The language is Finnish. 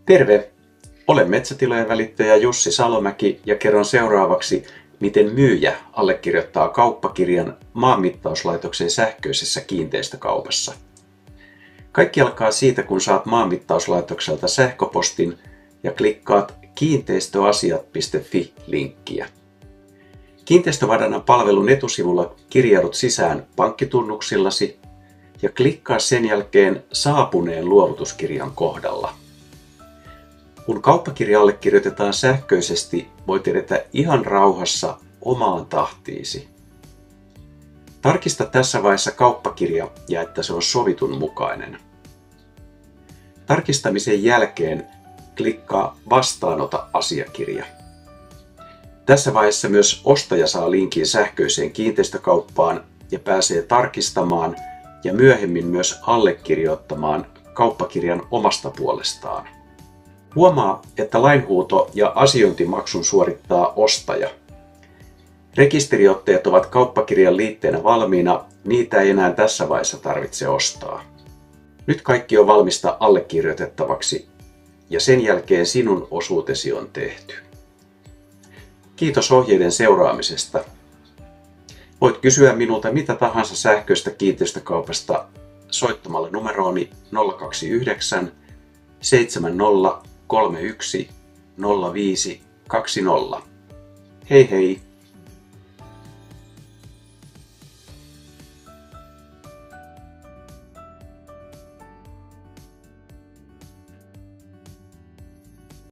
Terve! Olen metsätilojen välittäjä Jussi Salomäki ja kerron seuraavaksi, miten myyjä allekirjoittaa kauppakirjan Maanmittauslaitoksen sähköisessä kiinteistökaupassa. Kaikki alkaa siitä, kun saat Maanmittauslaitokselta sähköpostin ja klikkaat kiinteistöasiat.fi-linkkiä. Kiinteistövarannan palvelun etusivulla kirjaudut sisään pankkitunnuksillasi ja klikkaa sen jälkeen saapuneen luovutuskirjan kohdalla. Kun kauppakirja allekirjoitetaan sähköisesti, voit edetä ihan rauhassa omaan tahtiisi. Tarkista tässä vaiheessa kauppakirja ja että se on sovitun mukainen. Tarkistamisen jälkeen klikkaa Vastaanota asiakirja. Tässä vaiheessa myös ostaja saa linkin sähköiseen kiinteistökauppaan ja pääsee tarkistamaan ja myöhemmin myös allekirjoittamaan kauppakirjan omasta puolestaan. Huomaa, että lainhuuto- ja asiointimaksun suorittaa ostaja. Rekisteriotteet ovat kauppakirjan liitteenä valmiina, niitä ei enää tässä vaiheessa tarvitse ostaa. Nyt kaikki on valmista allekirjoitettavaksi ja sen jälkeen sinun osuutesi on tehty. Kiitos ohjeiden seuraamisesta. Voit kysyä minulta mitä tahansa sähköistä kiinteistökaupasta soittamalla numerooni 029 70 31 05 20. Hei hei!